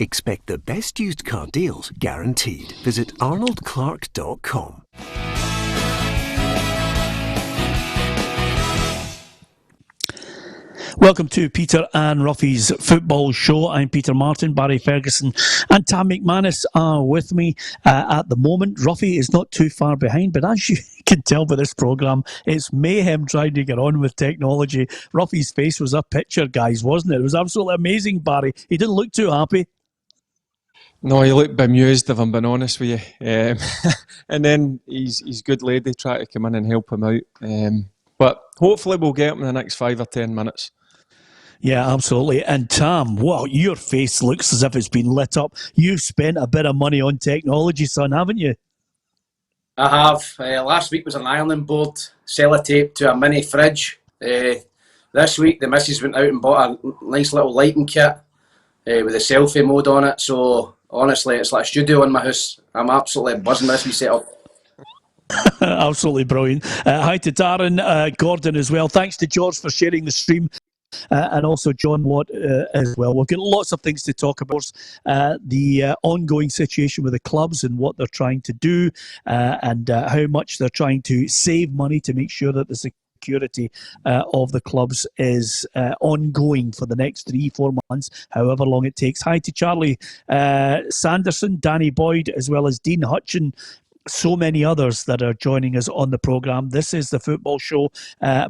Expect the best used car deals guaranteed. Visit arnoldclark.com. Welcome to Peter and Roughie's football show. I'm Peter Martin. Barry Ferguson and Tam McManus are with me at the moment. Roughie is not too far behind, but as you can tell by this programme, it's mayhem trying to get on with technology. Roughie's face was a picture, guys, wasn't it? It was absolutely amazing, Barry. He didn't look too happy. No, he looked bemused, if I'm being honest with you. And then he's good lady tried to come in and help him out. But hopefully we'll get him in the next 5 or 10 minutes. Yeah, absolutely. And Tam, wow, your face looks as if it's been lit up. You've spent a bit of money on technology, son, haven't you? I have. Last week was an ironing board, sellotape to a mini fridge. This week the missus went out and bought a nice little lighting kit with a selfie mode on it. So honestly, it's like a studio in my house. I'm absolutely buzzing with this wee setup. Absolutely brilliant. Hi to Darren, Gordon as well. Thanks to George for sharing the stream. And also John Watt as well. We've got lots of things to talk about. The ongoing situation with the clubs and what they're trying to do and how much they're trying to save money to make sure that the security of the clubs is ongoing for the next 3-4 months, however long it takes. Hi to Charlie Sanderson, Danny Boyd, as well as Dean Hutchin. So many others that are joining us on the programme. This is the football show.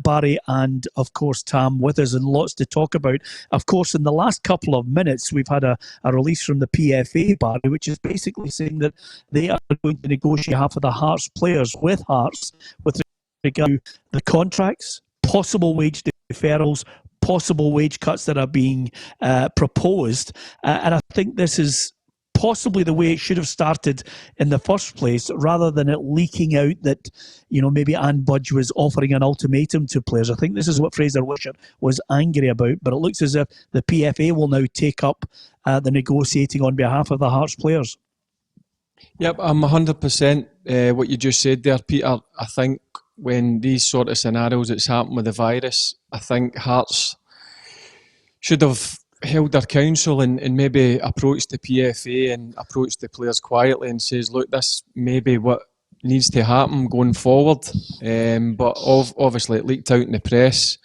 Barry and, of course, Tam with us and lots to talk about. Of course, in the last couple of minutes, we've had a release from the PFA, Barry, which is basically saying that they are going to negotiate half of the Hearts players with Hearts with regard to the contracts, possible wage deferrals, possible wage cuts that are being proposed. And I think this is possibly the way it should have started in the first place, rather than it leaking out that, you know, maybe Anne Budge was offering an ultimatum to players. I think this is what Fraser Wishart was angry about, but it looks as if the PFA will now take up the negotiating on behalf of the Hearts players. Yep, I'm 100% what you just said there, Peter. I think when these sort of scenarios that's happened with the virus, I think Hearts should have held their counsel and maybe approached the PFA and approached the players quietly and says, look, this may be what needs to happen going forward. But obviously it leaked out in the press.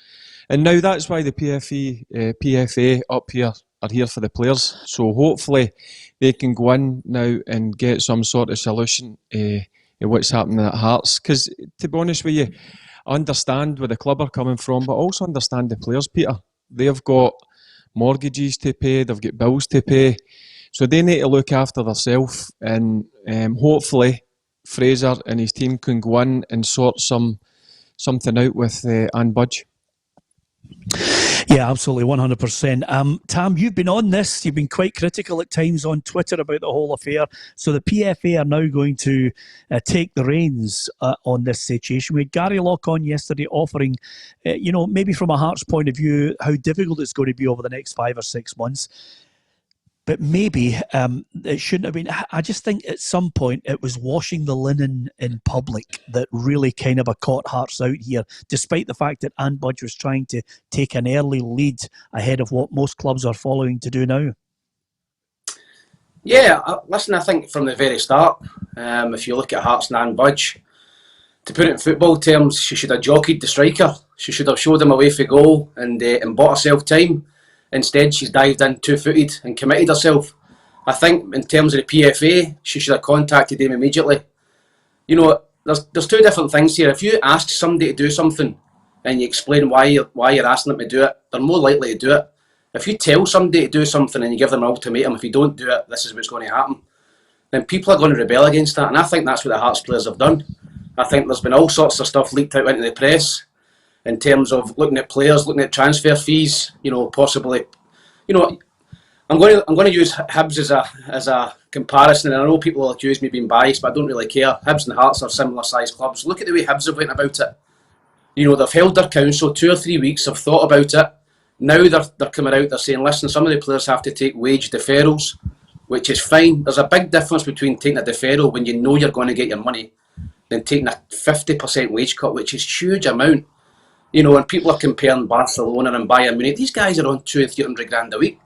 And now that's why the PFA up here are here for the players. So hopefully they can go in now and get some sort of solution to what's happening at Hearts. Because to be honest with you, I understand where the club are coming from, but also understand the players, Peter. They've got mortgages to pay, they've got bills to pay, so they need to look after themselves, and hopefully Fraser and his team can go in and sort something out with Anne Budge. Yeah, absolutely, 100%. Tam, you've been on this. You've been quite critical at times on Twitter about the whole affair. So the PFA are now going to take the reins on this situation. We had Gary Locke on yesterday offering, maybe from a Hearts point of view, how difficult it's going to be over the next 5 or 6 months. But maybe it shouldn't have been. I just think at some point it was washing the linen in public that really kind of caught Hearts out here, despite the fact that Anne Budge was trying to take an early lead ahead of what most clubs are following to do now. Yeah, listen, I think from the very start, if you look at Hearts and Anne Budge, to put it in football terms, she should have jockeyed the striker. She should have showed him a way for goal and bought herself time. Instead, she's dived in two-footed and committed herself. I think in terms of the PFA, she should have contacted him immediately. You know, there's two different things here. If you ask somebody to do something and you explain why you're asking them to do it, they're more likely to do it. If you tell somebody to do something and you give them an ultimatum, if you don't do it, this is what's going to happen, then people are going to rebel against that. And I think that's what the Hearts players have done. I think there's been all sorts of stuff leaked out into the press in terms of looking at players, looking at transfer fees, possibly, I'm going to use Hibs as a comparison, and I know people will accuse me of being biased, but I don't really care. Hibs and Hearts are similar sized clubs. Look at the way Hibs have went about it. They've held their counsel 2 or 3 weeks, have thought about it. Now they're coming out, they're saying, listen, some of the players have to take wage deferrals, which is fine. There's a big difference between taking a deferral when you know you're going to get your money than taking a 50% wage cut, which is a huge amount. And people are comparing Barcelona and Bayern Munich. These guys are on 200-300 grand a week.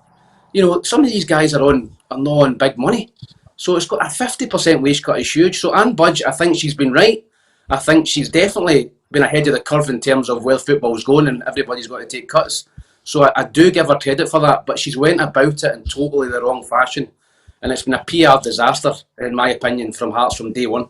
You know, some of these guys are not on big money. So it's got a 50% wage cut is huge. So Anne Budge, I think she's been right. I think she's definitely been ahead of the curve in terms of where football's going, and everybody's got to take cuts. So I do give her credit for that, but she's went about it in totally the wrong fashion. And it's been a PR disaster, in my opinion, from Hearts from day one.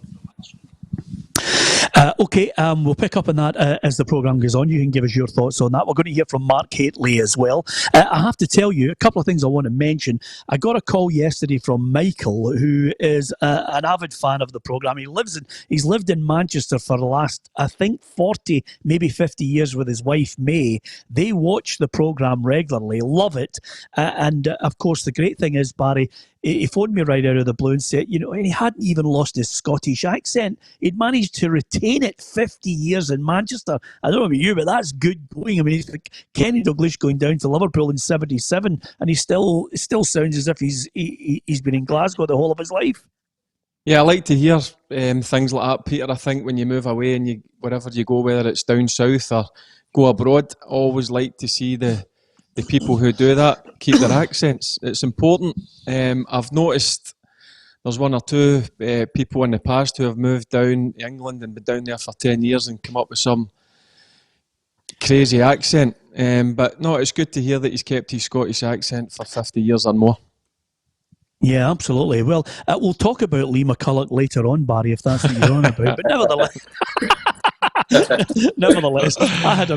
Okay, we'll pick up on that as the programme goes on. You can give us your thoughts on that. We're going to hear from Mark Hateley as well. I have to tell you a couple of things I want to mention. I got a call yesterday from Michael, who is an avid fan of the programme. He's lived in Manchester for the last, I think, 40, maybe 50 years with his wife, May. They watch the programme regularly, love it. And of course, the great thing is, Barry, he phoned me right out of the blue and said, you know, and he hadn't even lost his Scottish accent. He'd managed to retain it 50 years in Manchester. I don't know about you, but that's good going. I mean, he's like Kenny Dalglish going down to Liverpool in '77, and he still sounds as if he's been in Glasgow the whole of his life. Yeah, I like to hear things like that, Peter. I think when you move away and wherever you go, whether it's down south or go abroad, I always like to see the people who do that keep their accents. It's important. I've noticed there's one or two people in the past who have moved down to England and been down there for 10 years and come up with some crazy accent. But no, it's good to hear that he's kept his Scottish accent for 50 years or more. Yeah, absolutely. Well, we'll talk about Lee McCulloch later on, Barry, if that's what you're on about. But nevertheless, I had a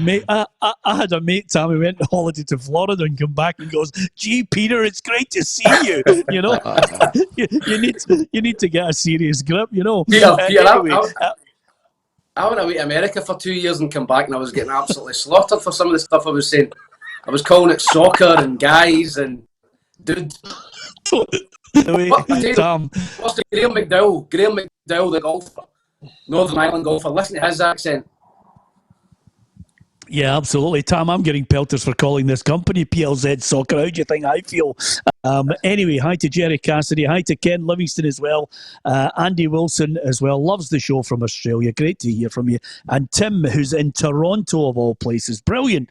mate, Tam, who went on holiday to Florida and come back and goes, "Gee, Peter, it's great to see you." You know, you need to get a serious grip. You know. Yeah, anyway, I went away to America for 2 years and come back, and I was getting absolutely slaughtered for some of the stuff I was saying. I was calling it soccer and guys and dude. Tam. What's the Graham McDowell, the golfer, Northern Ireland golfer. Listen to his accent. Yeah, absolutely. Tam, I'm getting pelters for calling this company PLZ Soccer. How do you think I feel? Anyway, hi to Jerry Cassidy. Hi to Ken Livingston as well. Andy Wilson as well. Loves the show from Australia. Great to hear from you. And Tim, who's in Toronto of all places. Brilliant.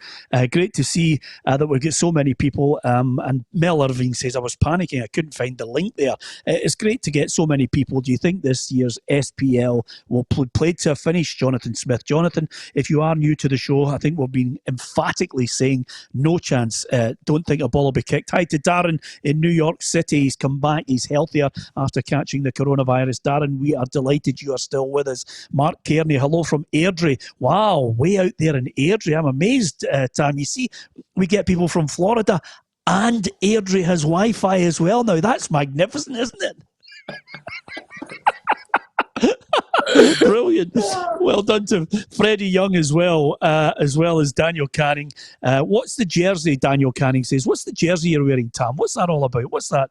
Great to see that we've got so many people. And Mel Irving says, I was panicking. I couldn't find the link there. It's great to get so many people. Do you think this year's SPL will play to a finish? Jonathan Smith. Jonathan, if you are new to the show, I think we've been emphatically saying no chance. Don't think a ball will be kicked. Hi to Darren in New York City. He's come back. He's healthier after catching the coronavirus. Darren, we are delighted you are still with us. Mark Kearney, hello from Airdrie. Wow, way out there in Airdrie. I'm amazed, Tam. You see, we get people from Florida and Airdrie has Wi-Fi as well now. That's magnificent, isn't it? Brilliant. Well done to Freddie Young as well as Daniel Canning. What's the jersey, Daniel Canning says? What's the jersey you're wearing, Tam? What's that all about? What's that?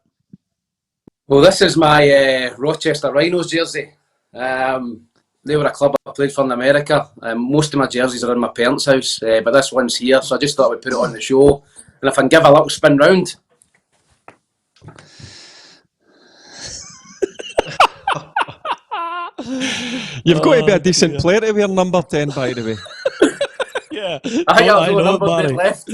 Well, this is my Rochester Rhinos jersey. They were a club I played for in America. Most of my jerseys are in my parents' house, but this one's here, so I just thought I would put it on the show. And if I can give a little spin round. You've got to be a decent player to wear number 10, by the way. Yeah. I think I've no number left.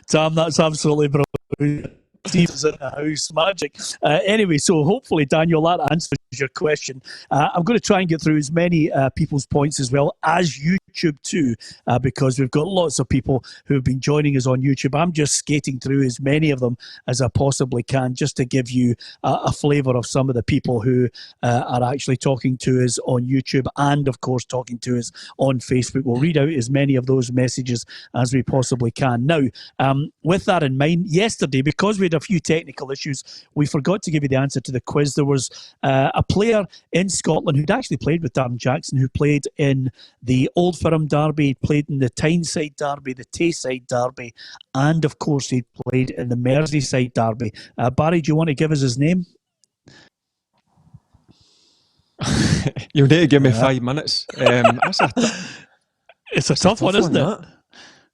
Tam, that's absolutely brilliant. Steve's in the house, magic. Anyway, so hopefully, Daniel, that answers your question. I'm going to try and get through as many people's points as well as YouTube too, because we've got lots of people who have been joining us on YouTube. I'm just skating through as many of them as I possibly can, just to give you a flavour of some of the people who are actually talking to us on YouTube and, of course, talking to us on Facebook. We'll read out as many of those messages as we possibly can. Now, with that in mind, yesterday, because we had a few technical issues, we forgot to give you the answer to the quiz. There was a player in Scotland who'd actually played with Darren Jackson, who played in the Old Firm Derby, played in the Tyneside Derby, the Tayside Derby, and of course he played in the Merseyside Derby. Barry, do you want to give us his name? You need to give me 5 minutes. It's a tough one, isn't it?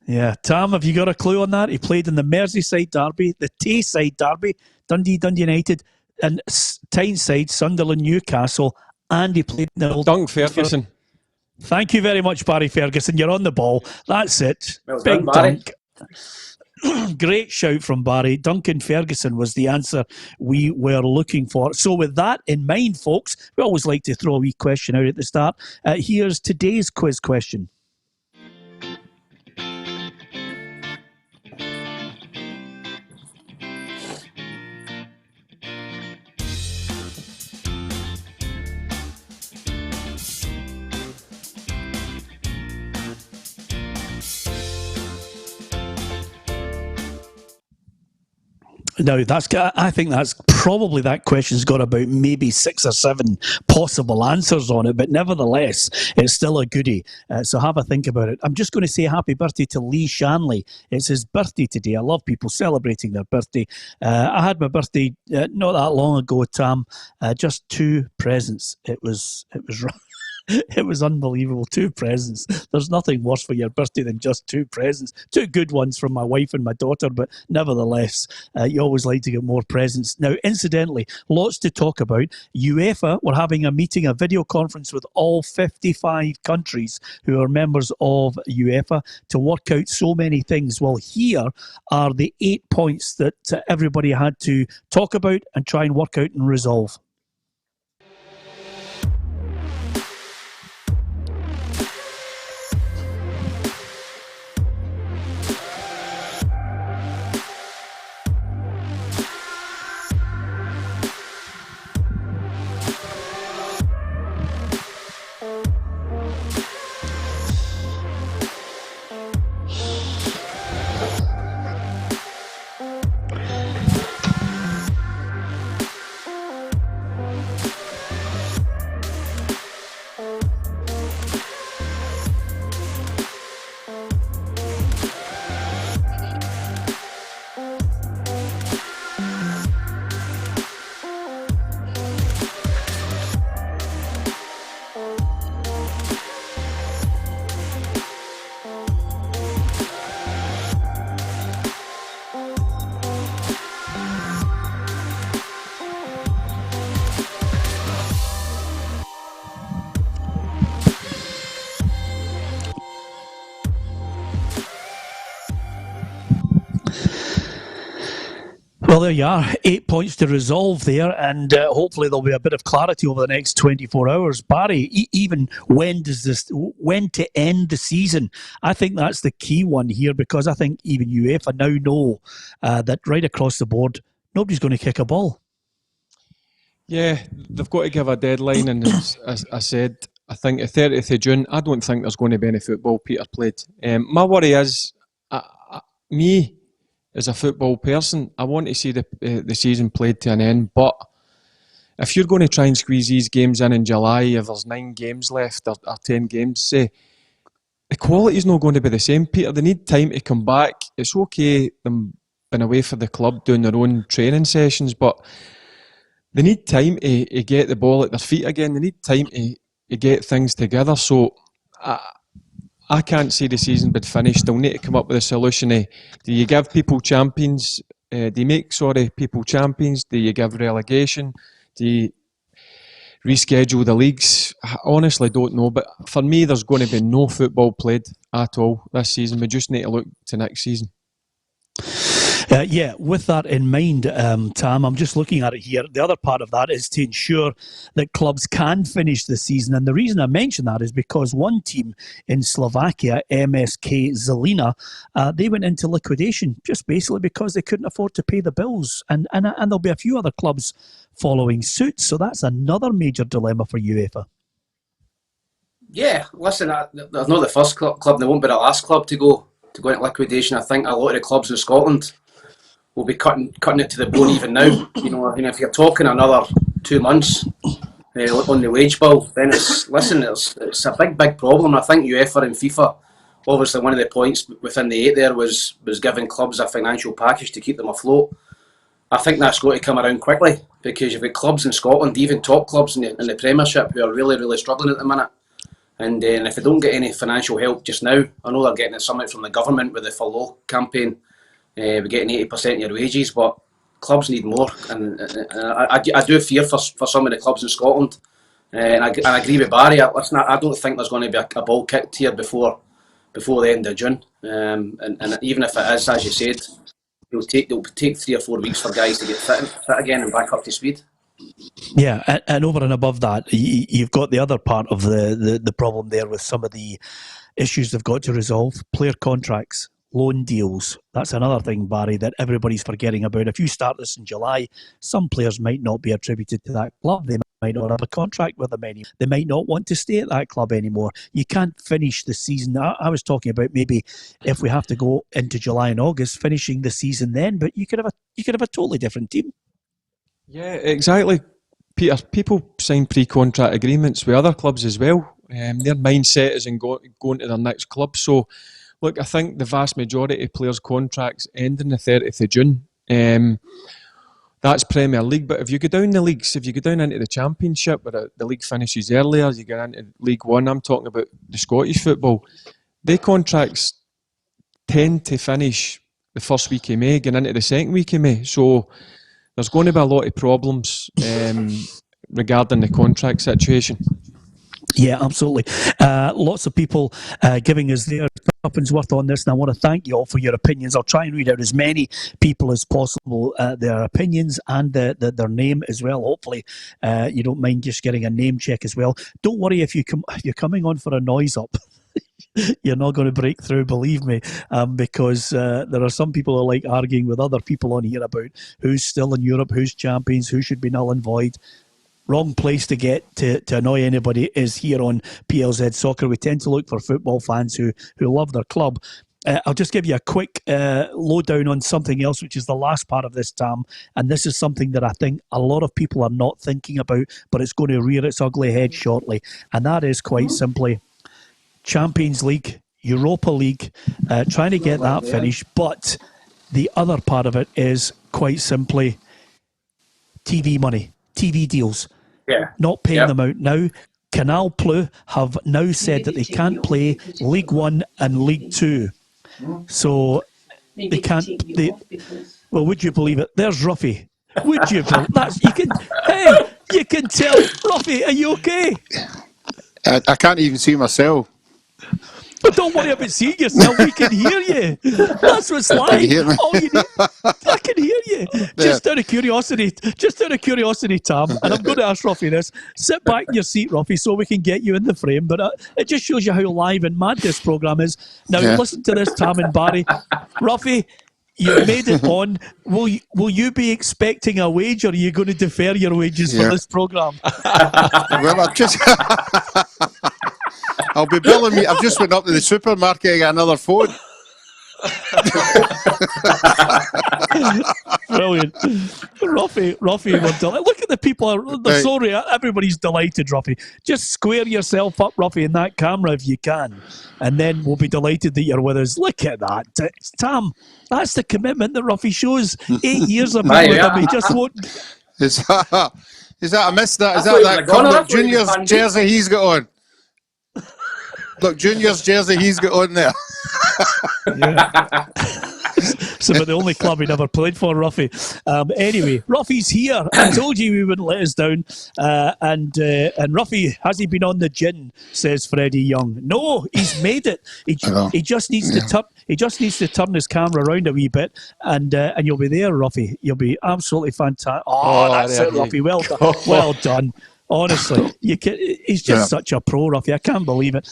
Yeah. Tam, have you got a clue on that? He played in the Merseyside Derby, the Tayside Derby, Dundee United, and Tyneside, Sunderland, Newcastle, and he played in the Old Dunk Ferguson. Thank you very much, Barry Ferguson. You're on the ball. That's it. Well Big done, Barry. dunk. Great shout from Barry. Duncan Ferguson was the answer we were looking for. So with that in mind, folks, we always like to throw a wee question out at the start. Here's today's quiz question. Now, I think that's probably that question's got about maybe 6 or 7 possible answers on it, but nevertheless, it's still a goodie. So have a think about it. I'm just going to say happy birthday to Lee Shanley. It's his birthday today. I love people celebrating their birthday. I had my birthday not that long ago, Tam. Just 2 presents. It was It was unbelievable. 2 presents. There's nothing worse for your birthday than just 2 presents. 2 good ones from my wife and my daughter, but nevertheless, you always like to get more presents. Now, incidentally, lots to talk about. UEFA were having a meeting, a video conference with all 55 countries who are members of UEFA to work out so many things. Well, here are the 8 points that everybody had to talk about and try and work out and resolve. Well, there you are. 8 points to resolve there, and hopefully there'll be a bit of clarity over the next 24 hours. Barry, even when to end the season? I think that's the key one here, because I think even UEFA now know that right across the board, nobody's going to kick a ball. Yeah, they've got to give a deadline, and as I said, I think the 30th of June, I don't think there's going to be any football, Peter, played. My worry is, me, as a football person, I want to see the season played to an end, but if you're going to try and squeeze these games in July, if there's 9 games left or 10 games, say, the quality's not going to be the same, Peter. They need time to come back. It's okay them being away for the club doing their own training sessions, but they need time to get the ball at their feet again. They need time to get things together. So I can't see the season being finished. They'll need to come up with a solution. Do you give people champions? Do you make people champions? Do you give relegation? Do you reschedule the leagues? I honestly don't know. But for me, there's going to be no football played at all this season. We just need to look to next season. Yeah, with that in mind, Tam, I'm just looking at it here. The other part of that is to ensure that clubs can finish the season. And the reason I mention that is because one team in Slovakia, MSK Zelina, they went into liquidation just basically because they couldn't afford to pay the bills. And there'll be a few other clubs following suit. So that's another major dilemma for UEFA. Yeah, listen, they're not the first club, and they won't be the last club to go into liquidation. I think a lot of the clubs in Scotland will be cutting it to the bone even now. You know, if you're talking another 2 months on the wage bill, then it's a big problem. I think UEFA and FIFA, obviously one of the points within the 8 there was giving clubs a financial package to keep them afloat. I think that's going to come around quickly, because you've got clubs in Scotland, even top clubs in the Premiership, who are really struggling at the minute. And if they don't get any financial help just now, I know they're getting something from the government with the furlough campaign. We're getting 80% of your wages, but clubs need more. And I do fear for some of the clubs in Scotland. And I agree with Barry. I don't think there's going to be a ball kicked here before before the end of June. And even if it is, as you said, it'll take 3 or 4 weeks for guys to get fit again and back up to speed. Yeah, and over and above that, you've got the other part of the problem there with some of the issues they've got to resolve. Player contracts, loan deals. That's another thing, Barry, that everybody's forgetting about. If you start this in July, some players might not be attributed to that club. They might not have a contract with them anymore. They might not want to stay at that club anymore. You can't finish the season. I was talking about maybe if we have to go into July and August, finishing the season then, but you could have a totally different team. Yeah, exactly. Peter, people sign pre-contract agreements with other clubs as well. Their mindset is in going to their next club. So, look, I think the vast majority of players' contracts end on the 30th of June. That's Premier League. But if you go down the leagues, if you go down into the Championship, where the league finishes earlier, you get into League One, I'm talking about the Scottish football, their contracts tend to finish the first week of May, going into the second week of May. So there's going to be a lot of problems regarding the contract situation. Yeah, absolutely. Lots of people giving us their uppings worth on this, and I want to thank you all for your opinions. I'll try and read out as many people as possible, their opinions and their name as well. Hopefully, you don't mind just getting a name check as well. Don't worry if you're coming on for a noise up. You're not going to break through, believe me, because there are some people who like arguing with other people on here about who's still in Europe, who's champions, who should be null and void. Wrong place to get to annoy anybody is here on PLZ Soccer. We tend to look for football fans who love their club. I'll just give you a quick lowdown on something else, which is the last part of this, Tam. And this is something that I think a lot of people are not thinking about, but it's going to rear its ugly head shortly. And that is quite simply Champions League, Europa League, trying to get that finished. But the other part of it is quite simply TV money, TV deals. Yeah. Not paying them out now. Canal Plus have now said that they can't play League One and League Two. So they can't. Well, would you believe it? There's Roughie. Would you believe that's you can? Hey, you can tell. Roughie, are you okay? I can't even see myself. But don't worry about seeing yourself. We can hear you. That's what's lying. Can you hear me? I can hear you. Just out of curiosity, Tam, and I'm going to ask Roughie this. Sit back in your seat, Roughie, so we can get you in the frame. But it just shows you how live and mad this programme is. Now, listen to this, Tam and Barry. Roughie, you made it on. Will you be expecting a wage, or are you going to defer your wages for this programme? Well, I'll be billing me. I've just went up to the supermarket and got another phone. Brilliant. Roughie, we're delighted. Look at the people. They're so real. Everybody's delighted, Roughie. Just square yourself up, Roughie, in that camera if you can. And then we'll be delighted that you're with us. Look at that. Tam, that's the commitment that Roughie shows. 8 years of being with him. He just won't... Is that I missed that? Is that Cumberland Junior's jersey he's got on? Look, Junior's jersey he's got on there. Yeah. So, but the only club he never played for, Roughie. Anyway, Roughie's here. I told you he wouldn't let us down. And Roughie, has he been on the gin? Says Freddie Young. No, he's made it. He just needs to turn his camera around a wee bit, and you'll be there, Roughie. You'll be absolutely fantastic. Oh, that's it, Roughie. Well done. Well done. Honestly, he's just such a pro, Roughie. I can't believe it.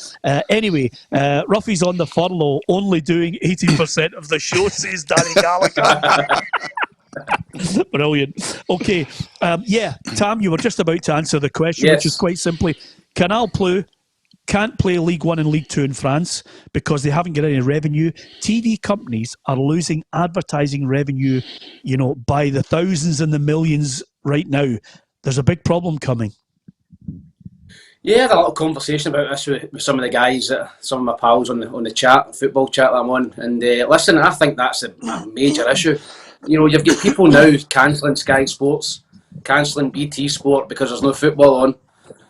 Anyway, Roughie's on the furlough, only doing 80% of the show, says Danny Gallagher. Brilliant. Okay. Tam, you were just about to answer the question, which is quite simply, Canal Plus can't play League One and League Two in France because they haven't got any revenue. TV companies are losing advertising revenue, by the thousands and the millions right now. There's a big problem coming. Yeah, I had a lot of conversation about this with some of the guys, some of my pals on the chat, football chat that I'm on. And listen, I think that's a major issue. You've got people now cancelling Sky Sports, cancelling BT Sport because there's no football on.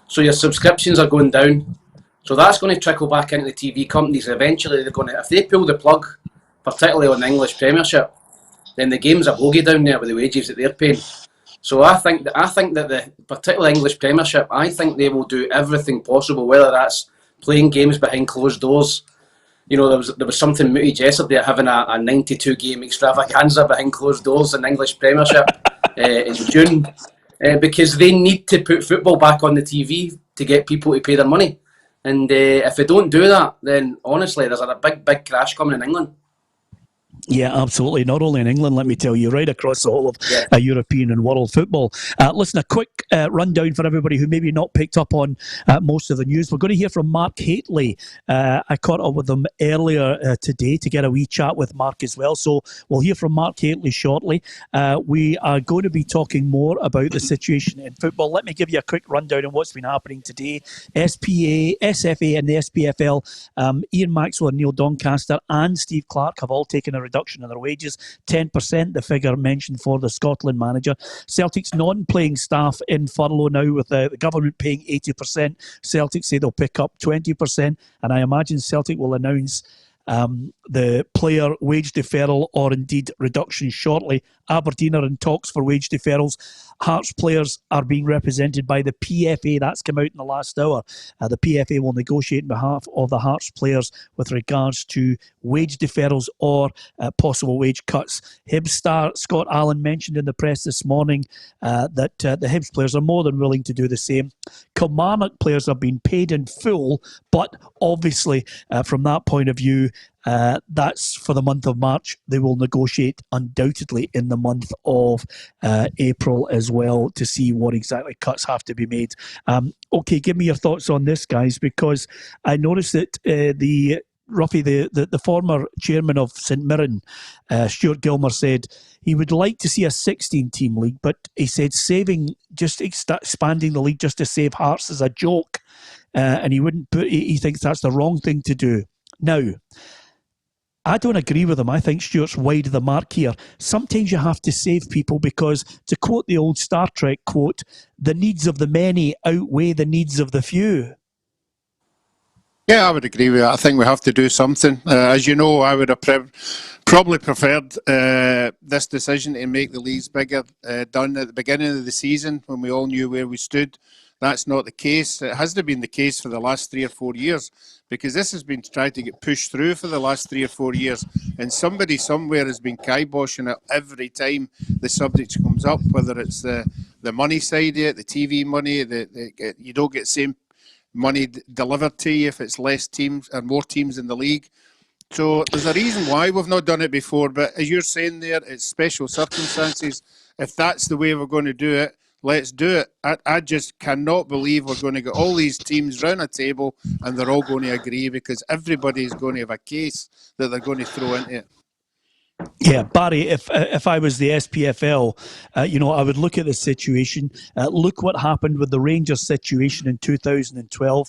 So your subscriptions are going down. So that's going to trickle back into the TV companies. Eventually, they're going to, if they pull the plug, particularly on the English Premiership, then the game's a bogey down there with the wages that they're paying. So I think that the particular English Premiership, I think they will do everything possible, whether that's playing games behind closed doors, there was something mooted yesterday having a 92 game extravaganza behind closed doors in the English Premiership in June, because they need to put football back on the TV to get people to pay their money. And if they don't do that, then honestly, there's a big crash coming in England. Yeah, absolutely. Not only in England, let me tell you, right across the whole of European and world football. Listen, a quick rundown for everybody who maybe not picked up on most of the news. We're going to hear from Mark Hateley. I caught up with him earlier today to get a wee chat with Mark as well. So we'll hear from Mark Hateley shortly. We are going to be talking more about the situation in football. Let me give you a quick rundown on what's been happening today. SPA, SFA and the SPFL, Ian Maxwell and Neil Doncaster and Steve Clark have all taken a reduction in their wages, 10%, the figure mentioned for the Scotland manager. Celtic's non-playing staff in furlough now, with the government paying 80%. Celtic say they'll pick up 20%, and I imagine Celtic will announce the player wage deferral or indeed reduction shortly. Aberdeen are in talks for wage deferrals. Hearts players are being represented by the PFA. That's come out in the last hour. The PFA will negotiate on behalf of the Hearts players with regards to wage deferrals or possible wage cuts. Hibs star Scott Allen mentioned in the press this morning that the Hibs players are more than willing to do the same. Kilmarnock players have been paid in full, but obviously from that point of view, that's for the month of March. They will negotiate undoubtedly in the month of April as well to see what exactly cuts have to be made. Okay, give me your thoughts on this, guys, because I noticed that Roughie, the former chairman of St Mirren, Stuart Gilmer, said he would like to see a 16-team league, but he said expanding the league just to save Hearts is a joke, and he thinks that's the wrong thing to do. Now, I don't agree with him. I think Stuart's wide of the mark here. Sometimes you have to save people because, to quote the old Star Trek quote, the needs of the many outweigh the needs of the few. Yeah, I would agree with that. I think we have to do something. As you know, I would have probably preferred this decision to make the leagues bigger done at the beginning of the season when we all knew where we stood. That's not the case. It hasn't been the case for the last 3 or 4 years, because this has been tried to get pushed through for the last 3 or 4 years, and somebody somewhere has been kiboshing it every time the subject comes up, whether it's the money side of it, the TV money, you don't get the same money delivered to you if it's less teams or more teams in the league. So there's a reason why we've not done it before, but as you're saying there, it's special circumstances. If that's the way we're going to do it, let's do it. I just cannot believe we're going to get all these teams round a table and they're all going to agree, because everybody's going to have a case that they're going to throw into it. Yeah, Barry, if I was the SPFL, I would look at the situation. Look what happened with the Rangers situation in 2012.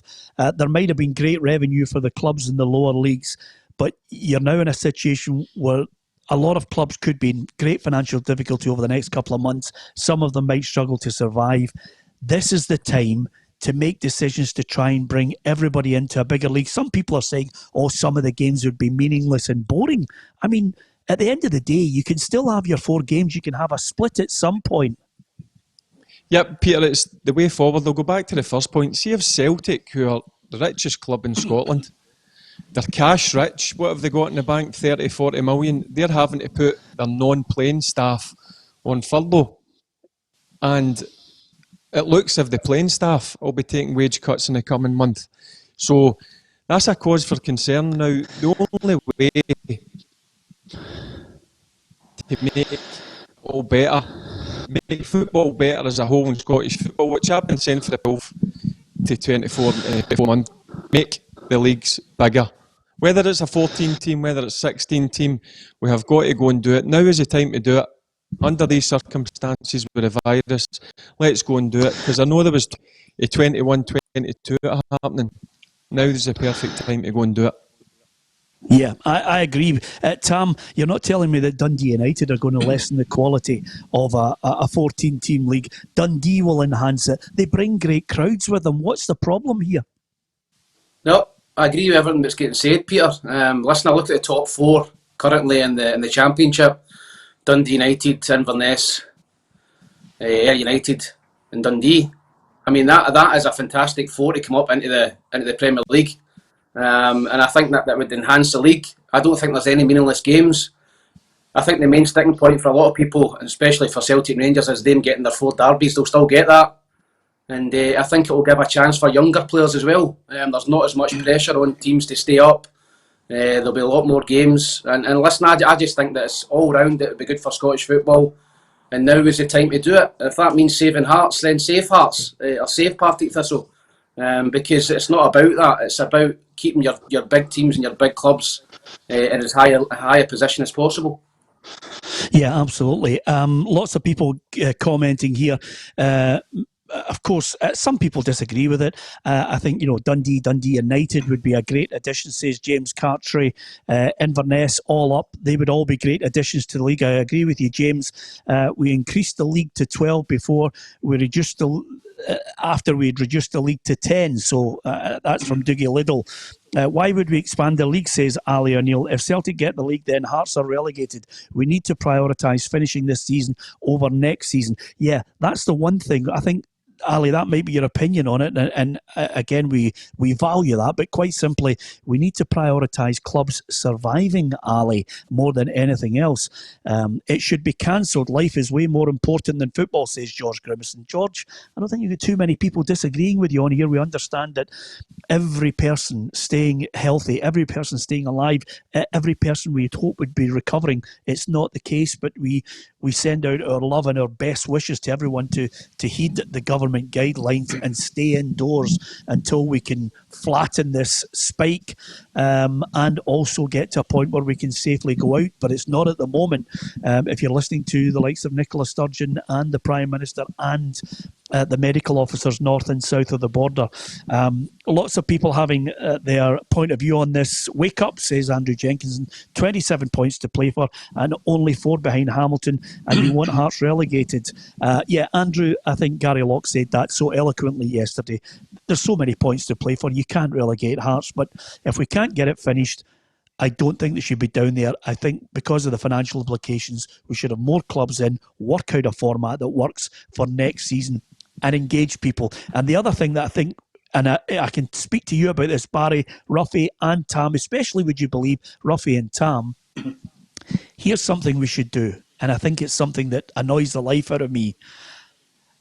There might have been great revenue for the clubs in the lower leagues, but you're now in a situation where a lot of clubs could be in great financial difficulty over the next couple of months. Some of them might struggle to survive. This is the time to make decisions to try and bring everybody into a bigger league. Some people are saying, some of the games would be meaningless and boring. I mean, at the end of the day, you can still have your 4 games. You can have a split at some point. Yep, Peter, it's the way forward. They'll go back to the first point. See if Celtic, who are the richest club in Scotland, they're cash rich. What have they got in the bank? 30, 40 million. They're having to put their non-playing staff on furlough. And it looks as if the playing staff will be taking wage cuts in the coming month. So that's a cause for concern. Now, the only way to make all better, make football better as a whole in Scottish football, which I've been saying for the 12 to 24 months, make the leagues bigger. Whether it's a 14 team, whether it's 16 team, we have got to go and do it. Now is the time to do it. Under these circumstances with the virus, let's go and do it. Because I know there was a 21-22 happening. Now is the perfect time to go and do it. Yeah, I agree. Tam, you're not telling me that Dundee United are going to lessen the quality of a 14-team league. Dundee will enhance it. They bring great crowds with them. What's the problem here? No, I agree with everything that's getting said, Peter. Listen, I looked at the top 4 currently in the Championship. Dundee United, Inverness, Ayr United and Dundee. I mean, that is a fantastic 4 to come up into the Premier League. and I think that would enhance the league. I don't think there's any meaningless games. I think the main sticking point for a lot of people, and especially for Celtic and Rangers, is them getting their 4 derbies. They'll still get that. And I think it will give a chance for younger players as well. There's not as much pressure on teams to stay up. There'll be a lot more games. And listen, I just think that it's all round. It would be good for Scottish football. And now is the time to do it. If that means saving Hearts, then save Hearts. Or save Partick Thistle. Because it's not about that. It's about keeping your big teams and your big clubs in as high a position as possible. Yeah, absolutely. Lots of people commenting here. Of course, some people disagree with it. I think, Dundee United would be a great addition, says James Cartry. Inverness, all up. They would all be great additions to the league. I agree with you, James. We increased the league to 12 before. We reduced after we'd reduced the league to 10. So that's from Dougie Liddell. Why would we expand the league, says Ali O'Neill. If Celtic get the league, then Hearts are relegated. We need to prioritise finishing this season over next season. Yeah, that's the one thing. I think, Ali, that might be your opinion on it, and again, we value that, but quite simply, we need to prioritise clubs surviving, Ali, more than anything else. It should be cancelled. Life is way more important than football, says George Grimison. George, I don't think you've got too many people disagreeing with you on here. We understand that every person staying healthy, every person staying alive, every person we'd hope would be recovering. It's not the case, but we send out our love and our best wishes to everyone to heed the government guidelines and stay indoors until we can flatten this spike and also get to a point where we can safely go out. But it's not at the moment. If you're listening to the likes of Nicola Sturgeon and the Prime Minister and the medical officers north and south of the border. Lots of people having their point of view on this. Wake up, says Andrew Jenkinson. 27 points to play for and only 4 behind Hamilton, and you want Hearts relegated. Yeah, Andrew, I think Gary Locke said that so eloquently yesterday. There's so many points to play for. You can't relegate Hearts, but if we can't get it finished, I don't think they should be down there. I think because of the financial implications, we should have more clubs in, work out a format that works for next season and engage people. And the other thing that I think, and I can speak to you about this, Barry, Roughie and Tam, especially would you believe, Roughie and Tam, here's something we should do. And I think it's something that annoys the life out of me.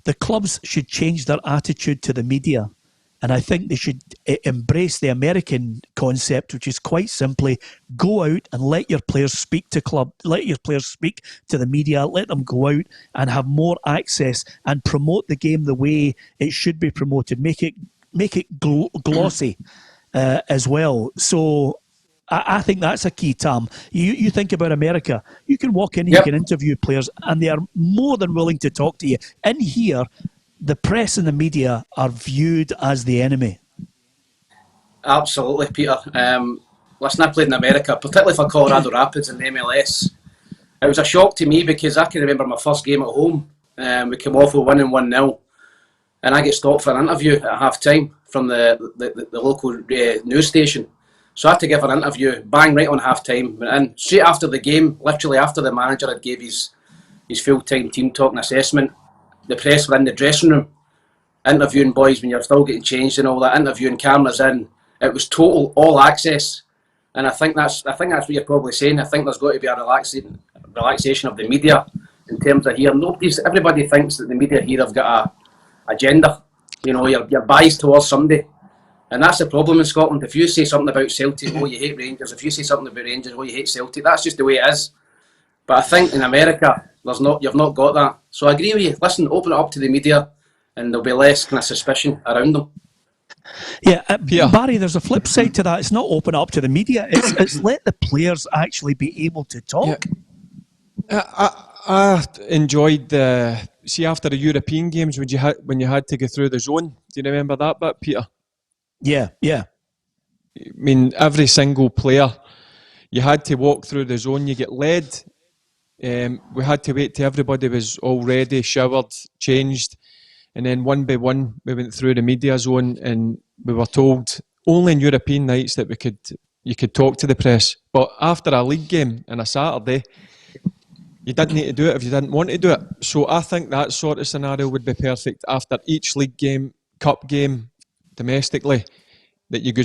The clubs should change their attitude to the media. And I think they should embrace the American concept, which is quite simply go out and let your players speak to let your players speak to the media, let them go out and have more access and promote the game the way it should be promoted. Make it glossy as well. So I think that's a key, Tam. You think about America. You can walk in and you can interview players and they are more than willing to talk to you. In here, the press and the media are viewed as the enemy. Absolutely, Peter. Listen, I played in America, particularly for Colorado Rapids in the MLS. It was a shock to me because I can remember my first game at home. We came off with winning 1-0, and I get stopped for an interview at half-time from the local news station. So I had to give an interview, bang, right on half-time. And straight after the game, literally after the manager had gave his full-time team talk and assessment, the press were in the dressing room, interviewing boys when you're still getting changed and all that, interviewing cameras in. It was total all access, and I think that's what you're probably saying. I think there's got to be a relaxation of the media in terms of here. Everybody thinks that the media here have got a agenda. You're biased towards somebody, and that's the problem in Scotland. If you say something about Celtic, oh, you hate Rangers. If you say something about Rangers, oh, you hate Celtic. That's just the way it is. But I think in America, you've not got that. So I agree with you. Listen, open it up to the media and there'll be less kind of suspicion around them. Yeah, Barry, there's a flip side to that. It's not open up to the media. It's let the players actually be able to talk. Yeah. I enjoyed after the European games when you had to go through the zone. Do you remember that bit, Peter? Yeah. I mean, every single player, you had to walk through the zone. You get led. We had to wait till everybody was all ready, showered, changed, and then one by one we went through the media zone, and we were told only on European nights that you could talk to the press. But after a league game on a Saturday, you didn't need to do it if you didn't want to do it. So I think that sort of scenario would be perfect after each league game, cup game, domestically. that you go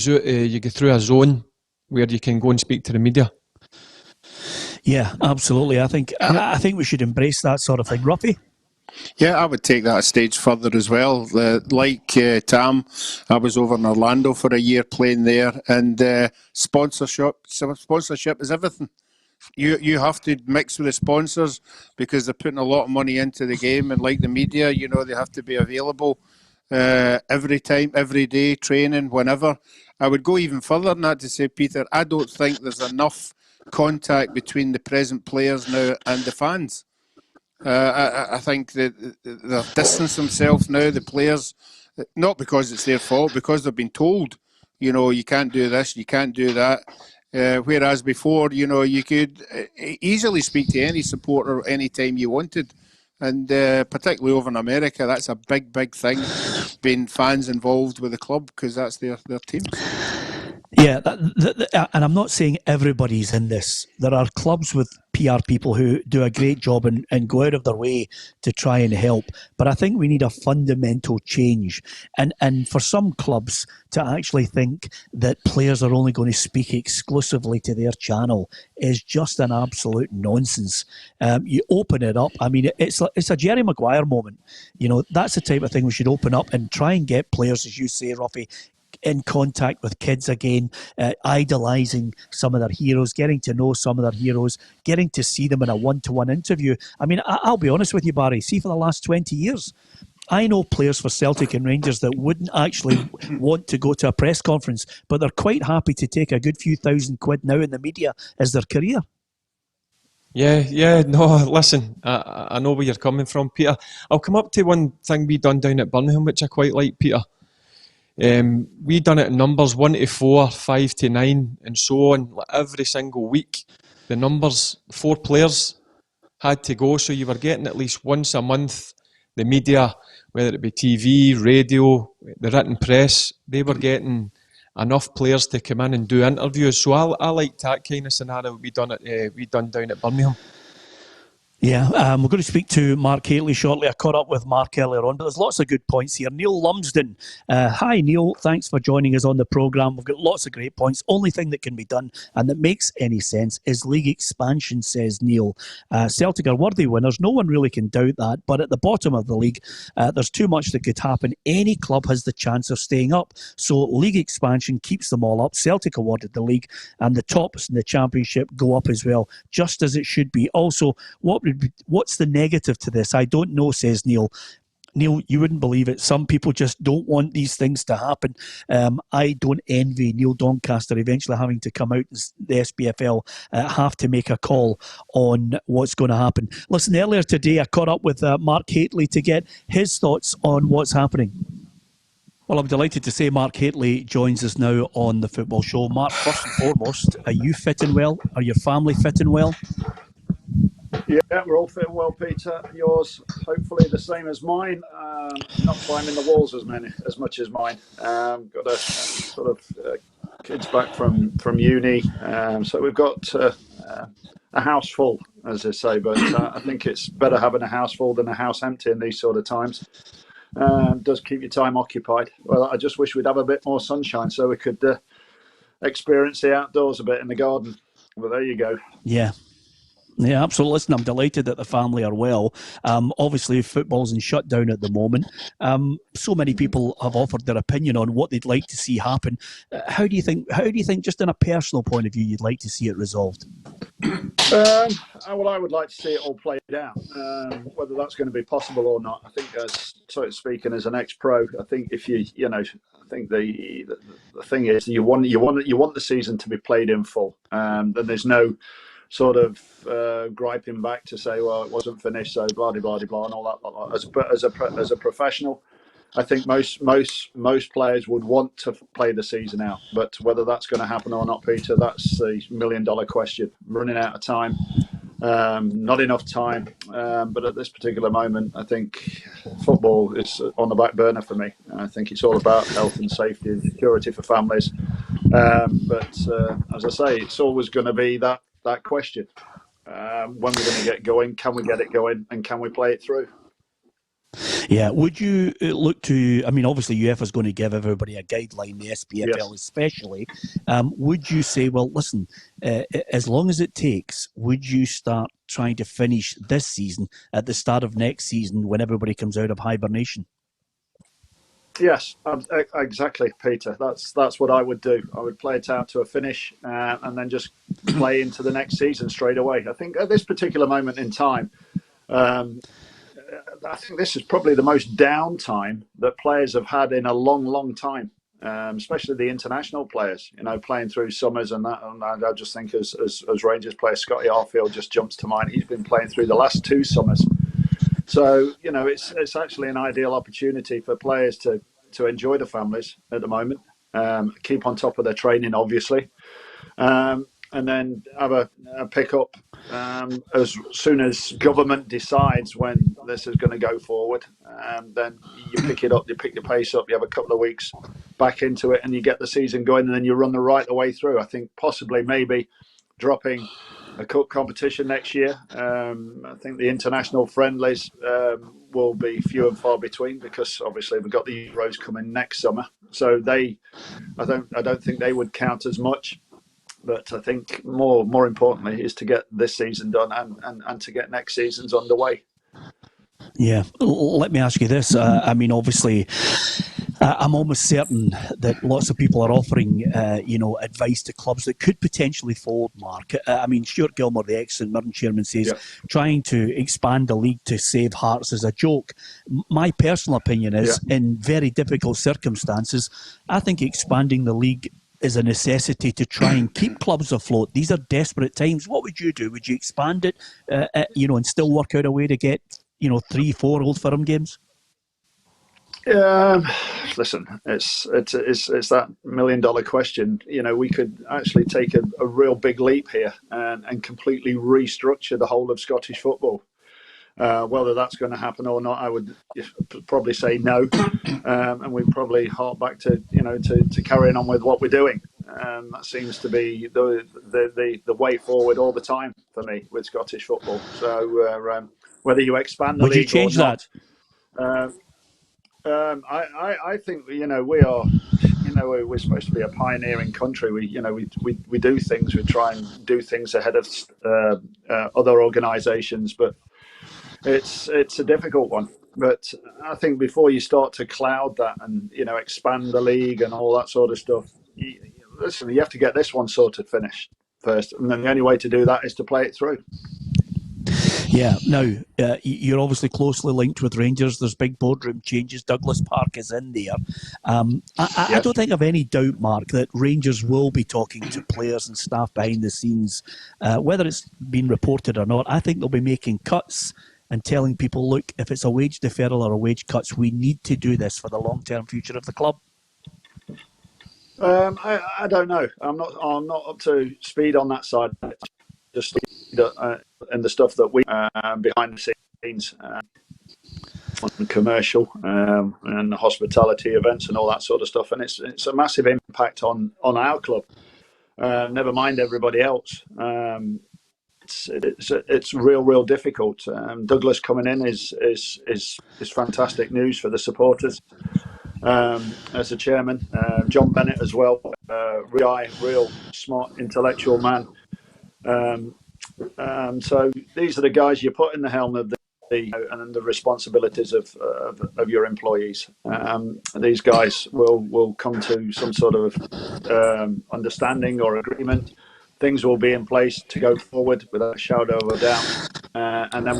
through a zone where you can go and speak to the media. Yeah, absolutely. I think we should embrace that sort of thing. Roughie? Yeah, I would take that a stage further as well. Like Tam, I was over in Orlando for a year playing there, and sponsorship is everything. You have to mix with the sponsors because they're putting a lot of money into the game, and like the media, you know, they have to be available every time, every day, training, whenever. I would go even further than that to say, Peter, I don't think there's enough contact between the present players now and the fans. I think that they've distanced themselves now, the players, not because it's their fault, because they've been told, you know, you can't do this, you can't do that. Whereas before, you know, you could easily speak to any supporter anytime you wanted. And particularly over in America, that's a big, big thing, being fans involved with the club because that's their teams. Yeah, and I'm not saying everybody's in this. There are clubs with PR people who do a great job and go out of their way to try and help. But I think we need a fundamental change. And for some clubs to actually think that players are only going to speak exclusively to their channel is just an absolute nonsense. You open it up. I mean, it's a Jerry Maguire moment. You know, that's the type of thing we should open up and try and get players, as you say, Roughie, in contact with kids again, idolising some of their heroes, getting to know some of their heroes, getting to see them in a one-to-one interview. I mean, I'll be honest with you, Barry, see, for the last 20 years, I know players for Celtic and Rangers that wouldn't actually want to go to a press conference, but they're quite happy to take a good few £1,000 now in the media as their career. Yeah, no, listen, I know where you're coming from, Peter. I'll come up to one thing we done down at Birmingham, which I quite like, Peter. We done it in numbers 1 to 4, 5 to 9, and so on. Like every single week, the numbers, 4 players had to go, so you were getting at least once a month the media, whether it be TV, radio, the written press, they were getting enough players to come in and do interviews. So I like that kind of scenario we done down at Birmingham. Yeah, we're going to speak to Mark Hateley shortly. I caught up with Mark earlier on, but there's lots of good points here. Neil Lumsden. Hi, Neil. Thanks for joining us on the programme. We've got lots of great points. Only thing that can be done and that makes any sense is league expansion, says Neil. Celtic are worthy winners. No one really can doubt that. But at the bottom of the league, there's too much that could happen. Any club has the chance of staying up. So league expansion keeps them all up. Celtic awarded the league and the tops in the championship go up as well, just as it should be. Also, what's the negative to this? I don't know, says Neil. Neil, you wouldn't believe it. Some people just don't want these things to happen. I don't envy Neil Doncaster eventually having to come out and the SPFL have to make a call on what's going to happen. Listen, earlier today I caught up with Mark Hateley to get his thoughts on what's happening. Well, I'm delighted to say Mark Hateley joins us now on the Football Show. Mark, first and foremost, are you fitting well? Are your family fitting well? Yeah, we're all fitting well, Peter. Yours, hopefully, the same as mine. Not climbing the walls as much as mine. Got a sort of kids back from uni, so we've got a house full, as they say. But I think it's better having a house full than a house empty in these sort of times. Does keep your time occupied. Well, I just wish we'd have a bit more sunshine so we could experience the outdoors a bit in the garden. But there you go. Yeah, absolutely. Listen, I'm delighted that the family are well. Obviously, football's in shutdown at the moment. So many people have offered their opinion on what they'd like to see happen. How do you think, just in a personal point of view, you'd like to see it resolved? Well, I would like to see it all played out. Whether that's going to be possible or not, I think, so speaking as an ex-pro, I think if I think the thing is you want the season to be played in full. Then there's no sort of griping back to say, well, it wasn't finished, so blah blah blah blah and all that. As a professional, I think most players would want to play the season out, but whether that's going to happen or not, Peter, that's the $1 million question. Running out of time, not enough time. But at this particular moment, I think football is on the back burner for me. I think it's all about health and safety and security for families. But as I say, it's always going to be that question. When we're going to get going, can we get it going, and can we play it through? Yeah, would you look to, I mean, obviously UEFA is going to give everybody a guideline, the SPFL Yes. especially. Would you say, well, listen, as long as it takes, would you start trying to finish this season at the start of next season when everybody comes out of hibernation? Yes, exactly, Peter. That's what I would do. I would play it out to a finish and then just play into the next season straight away. I think at this particular moment in time, I think this is probably the most downtime that players have had in a long, long time, especially the international players, playing through summers and that. And I just think as Rangers player Scotty Arfield just jumps to mind. He's been playing through the last 2 summers. So, it's actually an ideal opportunity for players to enjoy the families at the moment, keep on top of their training, obviously, and then have a pick-up as soon as government decides when this is going to go forward. Then you pick it up, you pick your pace up, you have a couple of weeks back into it, and you get the season going, and then you run the way through. I think possibly maybe dropping a cup competition next year. I think the international friendlies will be few and far between because obviously we've got the Euros coming next summer. So I don't think they would count as much. But I think more importantly is to get this season done and to get next season's underway. Yeah, let me ask you this. I mean, obviously, I'm almost certain that lots of people are offering, advice to clubs that could potentially fold, Mark. I mean, Stuart Gilmour, the ex-St Mirren chairman, says trying to expand the league to save Hearts is a joke. My personal opinion is, in very difficult circumstances, I think expanding the league is a necessity to try and keep clubs afloat. These are desperate times. What would you do? Would you expand it, and still work out a way to get 3-4 Old Firm games? Listen, it's that $1 million question. We could actually take a real big leap here and completely restructure the whole of Scottish football. Whether that's going to happen or not, I would probably say no, and we'd probably hark back to carrying on with what we're doing. That seems to be the way forward all the time for me with Scottish football. So whether you expand the league, would you change or not, that? I think we are. We're supposed to be a pioneering country. We do things. We try and do things ahead of other organisations, but it's a difficult one. But I think before you start to cloud that and expand the league and all that sort of stuff, you have to get this one sorted finished first, and then the only way to do that is to play it through. Yeah, now, you're obviously closely linked with Rangers. There's big boardroom changes. Douglas Park is in there. I don't think I've any doubt, Mark, that Rangers will be talking to players and staff behind the scenes, whether it's been reported or not. I think they'll be making cuts and telling people, look, if it's a wage deferral or a wage cuts, we need to do this for the long-term future of the club. I don't know. I'm not up to speed on that side. Just and the stuff that we behind the scenes on commercial and hospitality events and all that sort of stuff, and it's a massive impact on our club. Never mind everybody else. It's real difficult. Douglas coming in is fantastic news for the supporters. As a chairman, John Bennett as well, real smart, intellectual man. So these are the guys you put in the helm of and the responsibilities of your employees. These guys will come to some sort of understanding or agreement. Things will be in place to go forward without a shadow of a doubt, and then